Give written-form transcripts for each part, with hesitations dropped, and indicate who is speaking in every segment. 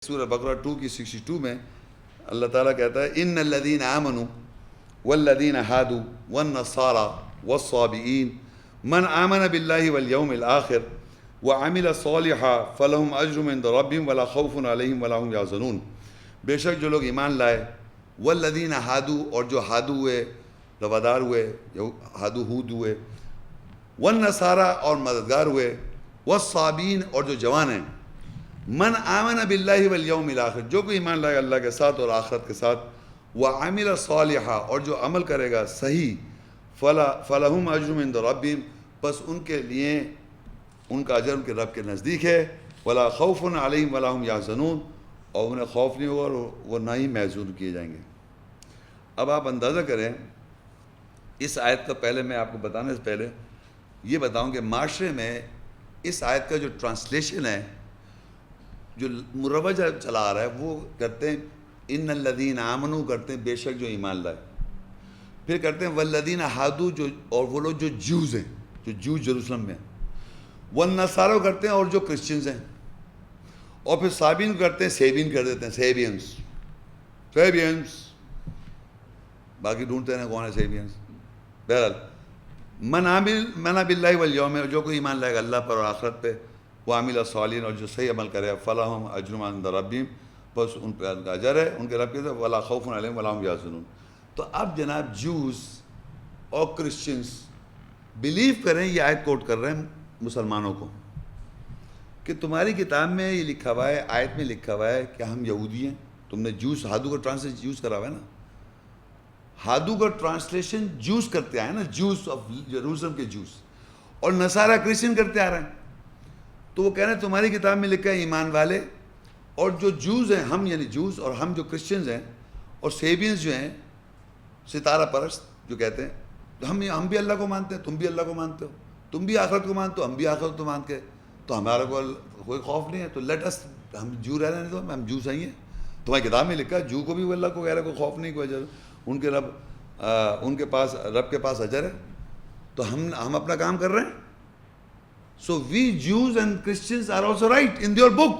Speaker 1: سورہ بقرہ 2 کی 62 میں اللہ تعالیٰ کہتا ہے ان الذین آمنوا والذین ہادوا والنصارى والصابئین من آمن باللہ والیوم الآخر وعمل صالحا فلہم اجر عند ربہم ولا خوف علیہم ولا هم یحزنون. بے شک جو لوگ ایمان لائے، والذین ہادوا، اور جو ہادو ہوئے، روادار ہوئے، ہادو ہود ہوئے، والنصارى اور مددگار ہوئے، والصابئین اور جو جوان ہیں، من آمن باللہ والیوم الآخر، جو کوئی ایمان لائے اللہ کے ساتھ اور آخرت کے ساتھ، وعمل صالحا اور جو عمل کرے گا صحیح، فلہم اجر عند ربہم، بس ان کے لیے ان کا اجر ان کے رب کے نزدیک ہے، ولا خوف علیہم ولا هم یحزنون، اور انہیں خوف نہیں ہوگا اور وہ نہ ہی محزون کیے جائیں گے. اب آپ اندازہ کریں اس آیت کا، پہلے میں آپ کو بتانے سے پہلے یہ بتاؤں کہ معاشرے میں اس آیت کا جو ٹرانسلیشن ہے، جو مروج چلا آ رہا ہے، وہ کرتے ہیں ان الذین آمنوا، کرتے ہیں بے شک جو ایمان لائے، پھر کرتے ہیں والذین ہادوا، جو اور وہ لوگ جو جوز ہیں، جو جوز جروسلم میں ہیں، والنصارى کرتے ہیں اور جو کرسچنز ہیں، اور پھر صابین کرتے ہیں، سیبین کر دیتے ہیں، سیبینز باقی ڈھونڈتے ہیں کون ہے سیبینز. بہرحال من باللہ والیوم، جو کوئی ایمان لائے گا اللہ پر اور آخرت پہ، وعمل صالحا اور جو صحیح عمل کرے، فلہم اجر عند ربہم، بس ان پہ ان کا اجر ہے ان کے رب کے، ولا خوف علیہم ولا هم یحزنون. تو اب جناب جوز اور کرسچنز بلیو کریں، یہ آیت کوٹ کر رہے ہیں مسلمانوں کو کہ تمہاری کتاب میں یہ لکھا ہوا ہے، آیت میں لکھا ہوا ہے کہ ہم یہودی ہیں. تم نے جوز، ہادو کا ٹرانسلیشن یوز کرا ہوا ہے نا، ہادو کا ٹرانسلیشن جوز کرتے آئے نا، جوز آف یروشلم کے جوز، اور نصارہ کرسچن کرتے آ رہے ہیں. تو وہ کہہ رہے ہیں تمہاری کتاب میں لکھا ہے ایمان والے اور جو جوز ہیں، ہم یعنی جوز، اور ہم جو کرسچنز ہیں، اور سیبینز جو ہیں ستارہ پرست جو کہتے ہیں ہم بھی اللہ کو مانتے ہیں، تم بھی اللہ کو مانتے ہو، تم بھی آخرت کو مانتے ہو، ہم بھی آخرت کو مانتے ہیں، تو ہمارا کوئی خوف نہیں ہے. تو لیٹ اس، ہم جو رہ رہے ہیں، تو ہم جو صحیح ہیں. تمہاری کتاب میں لکھا ہے جو کو بھی وہ اللہ کو کہہ رہا ہے کوئی خوف نہیں، کوئی اجر، ان کے رب، ان کے پاس، رب کے پاس اجر ہے. تو ہم اپنا کام کر رہے ہیں. So we Jews and Christians are also right in your book.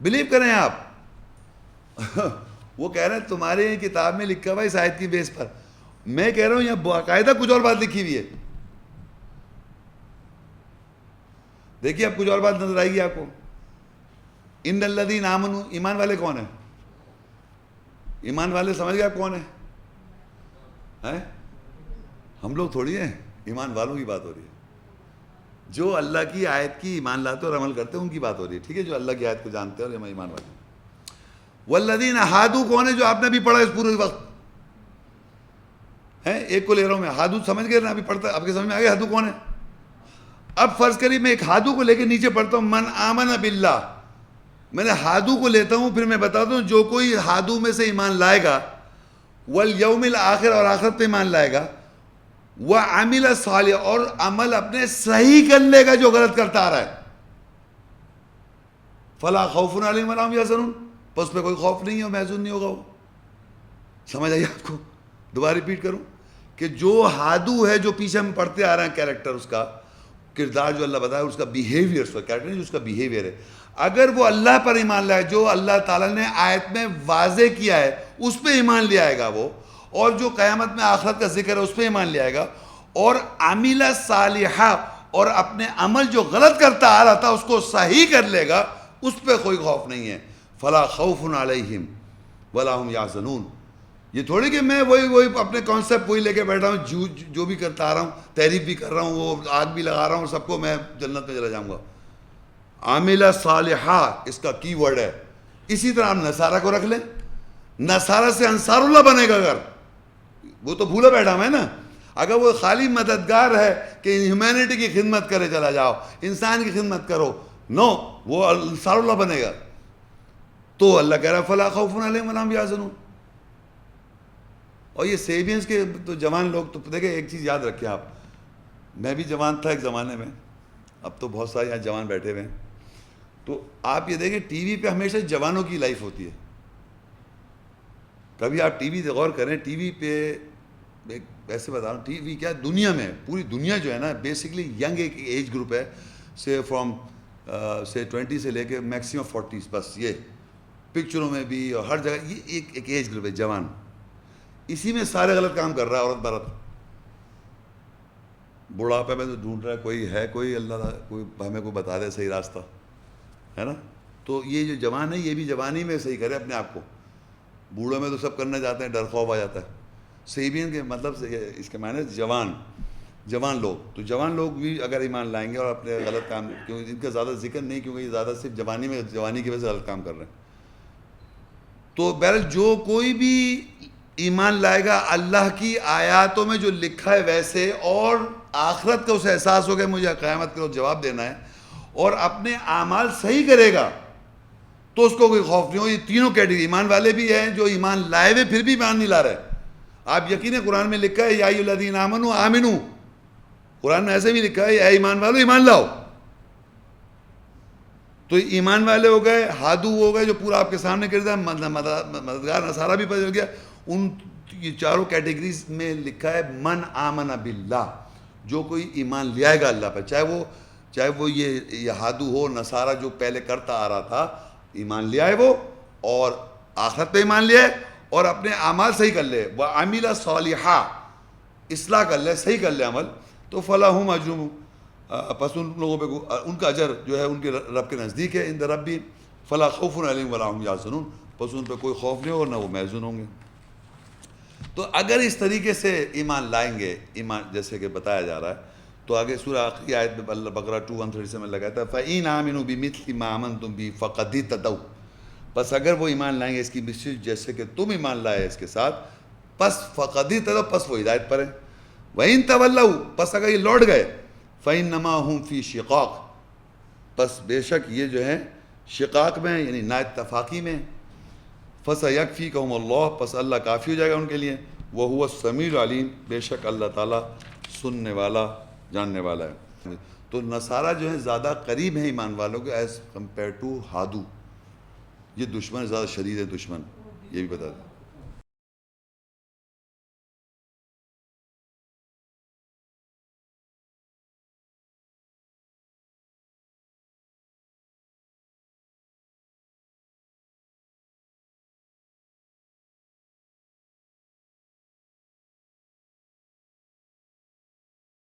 Speaker 1: Believe کریں آپ. وہ کہہ رہے ہیں تمہاری کتاب میں لکھا ہوا اس آیت کی بیس پر. میں کہہ رہا ہوں یہاں باقاعدہ کچھ اور بات لکھی ہوئی ہے. دیکھیے اب کچھ اور بات نظر آئے گی آپ کو. ان الذین آمنوا، ایمان والے کون ہیں؟ ایمان والے سمجھ گئے آپ کون ہیں؟ ہم لوگ تھوڑی ہیں، ایمان والوں کی بات ہو رہی ہے. جو اللہ کی آیت کی ایمان لاتے اور عمل کرتے ہیں ان کی بات ہو رہی ہے، ٹھیک ہے، جو اللہ کی آیت کو جانتے ہیں اور ایمان والے. والذین ہادوا کون ہے؟ جو آپ نے بھی پڑھا اس پورے وقت ہے. ایک کو لے رہا ہوں میں، ہادو سمجھ گئے نا، ابھی پڑھتا آپ کے سمجھ میں آ گیا ہادو کون ہے. اب فرض کریے میں ایک ہادو کو لے کے نیچے پڑھتا ہوں، من آمن باللہ، میں نے ہادو کو لیتا ہوں، پھر میں بتاتا ہوں جو کوئی ہادو میں سے ایمان لائے گا، والیوم الآخر اور آخرت پہ ایمان لائے گا، وعمل صالح اور عمل اپنے صحیح کر لے گا جو غلط کرتا آ رہا ہے، فلا خوف علیہم ولا هم یحزنون، پس پہ کوئی خوف نہیں ہے اور محزون نہیں ہوگا وہ. سمجھ آئی آپ کو؟ دوبارہ ریپیٹ کروں کہ جو ہادو ہے، جو پیچھے ہم پڑھتے آ رہے ہیں کیریکٹر، اس کا کردار جو اللہ بتایا، اس کا بیہیویئر، اس کا کیریکٹر نہیں، اس کا بیہیویئر ہے. اگر وہ اللہ پر ایمان لائے، جو اللہ تعالیٰ نے آیت میں واضح کیا ہے اس پہ ایمان لے آئے گا وہ، اور جو قیامت میں آخرت کا ذکر ہے اس پہ ایمان لے آئے گا، اور عمل صالحہ اور اپنے عمل جو غلط کرتا آ رہا تھا اس کو صحیح کر لے گا، اس پہ کوئی خوف نہیں ہے. فلا خوف علیہم ولا هم یحزنون. یہ تھوڑی کہ میں وہی اپنے کانسیپٹ وہی لے کے بیٹھا ہوں، جو بھی کرتا آ رہا ہوں، تحریف بھی کر رہا ہوں، وہ آگ بھی لگا رہا ہوں، سب کو میں جنت میں چلا جاؤں گا. عاملہ صالحہ اس کا کی ورڈ ہے. اسی طرح آپ نصارہ کو رکھ لیں، نصارہ سے انصار اللہ بنے گا. اگر وہ تو بھولا بیٹھا ہوا ہے نا، اگر وہ خالی مددگار ہے کہ ہیومینٹی کی خدمت کرے چلا جاؤ، انسان کی خدمت کرو، نو، وہ انصار اللہ بنے گا. تو اللہ کہہ رہا ہے فلا خوف علیہم ولا هم یحزنون. اور یہ سیبینز کے تو جوان لوگ تو دیکھیں ایک چیز یاد رکھیں آپ، میں بھی جوان تھا ایک زمانے میں، اب تو بہت سارے یہاں جوان بیٹھے ہوئے ہیں. تو آپ یہ دیکھیں ٹی وی پہ ہمیشہ جوانوں کی لائف ہوتی ہے. کبھی آپ ٹی وی غور کریں، ٹی وی پہ ایسے بتا رہا ہوں، ٹی وی کیا دنیا میں، پوری دنیا جو ہے نا بیسکلی ینگ ایج گروپ ہے، سے فرام سے 20 سے لے کے میکسیمم 40 بس، یہ پکچروں میں بھی اور ہر جگہ یہ ایک ایج گروپ ہے جوان، اسی میں سارے غلط کام کر رہا ہے عورت برت. بڑھاپے میں تو ڈھونڈ رہا ہے کوئی اللہ کوئی ہمیں کوئی بتا دے صحیح راستہ، ہے نا. تو یہ جو جوان ہے یہ بھی جوانی میں صحیح کرے اپنے آپ کو. بوڑھوں میں تو سب کرنا چاہتے ہیں، ڈر خوف آ جاتا ہے. صحیح کے مطلب اس کے معنی جوان لوگ، تو جوان لوگ بھی اگر ایمان لائیں گے اور اپنے غلط کام، کیونکہ ان کا زیادہ ذکر نہیں، کیونکہ یہ زیادہ صرف جوانی کی وجہ سے غلط کام کر رہے ہیں. تو بہرحال جو کوئی بھی ایمان لائے گا اللہ کی آیاتوں میں جو لکھا ہے ویسے، اور آخرت کا اسے احساس ہوگا مجھے قیامت کا جواب دینا ہے، اور اپنے اعمال صحیح کرے گا تو اس کو کوئی خوف نہیں ہو. یہ تینوں کیٹیگری ایمان والے بھی ہیں جو ایمان لائے ہوئے پھر بھی ایمان نہیں لا رہے. آپ یقین ہے قرآن میں لکھا ہے یا ایھا الذین آمنوا آمنوا، قرآن میں ایسے بھی لکھا ہے اے ایمان والو ایمان لاؤ. تو ایمان والے ہو گئے، ہادو ہو گئے جو پورا آپ کے سامنے کر دیا، مددگار نصارہ بھی بدل گیا. ان یہ چاروں کیٹیگریز میں لکھا ہے من آمن باللہ، جو کوئی ایمان لے آئے گا اللہ پر، چاہے وہ یہ ہادو ہو نصارہ جو پہلے کرتا آ رہا تھا، ایمان لے آئے وہ اور آخرت پہ ایمان لے آئے اور اپنے اعمال صحیح کر لے، وعمل صالحا، اصلاح کر لے، صحیح کر لے عمل، تو فلہم اجرہم، پس ان لوگوں پہ ان کا اجر جو ہے ان کے رب کے نزدیک ہے، عند ربی فلا خوف علیہم ولا ہم یحزنون، پس ان پہ کوئی خوف نہیں اور نہ وہ محزون ہوں گے. تو اگر اس طریقے سے ایمان لائیں گے، ایمان جیسے کہ بتایا جا رہا ہے، تو آگے سورہ آخری آیت میں اللہ بقرہ 2:137 میں لگاتا ہے فَإِنْ آمِنُوا بِمِثْلِ مَا آمَنْتُمْ بِهِ فَقَدِ اهْتَدَوْا، بس اگر وہ ایمان لائیں گے اس کی مثل جیسے کہ تم ایمان لائے اس کے ساتھ، پس فَقَدِ اهْتَدَوْا، پس وہ ہدایت پر ہیں. وَإِنْ تَوَلَّوْا، پس اگر یہ لوٹ گئے، فَإِنَّمَا هُمْ فِي شِقَاقٍ، پس بے شک یہ جو ہیں شقاق میں یعنی نا اتفاقی میں. فَسَيَكْفِيكَهُمُ اللَّهُ، پس اللہ کافی ہو جائے گا ان کے لیے. وَهُوَ السَّمِيعُ الْعَلِيمُ، بے شک اللہ تعالیٰ سننے والا جاننے والا ہے. تو نصارہ جو ہیں زیادہ قریب ہیں ایمان والوں کے ایز کمپیئر ٹو ہادو. یہ دشمن زیادہ شدید ہے دشمن، یہ بھی بتا دیں.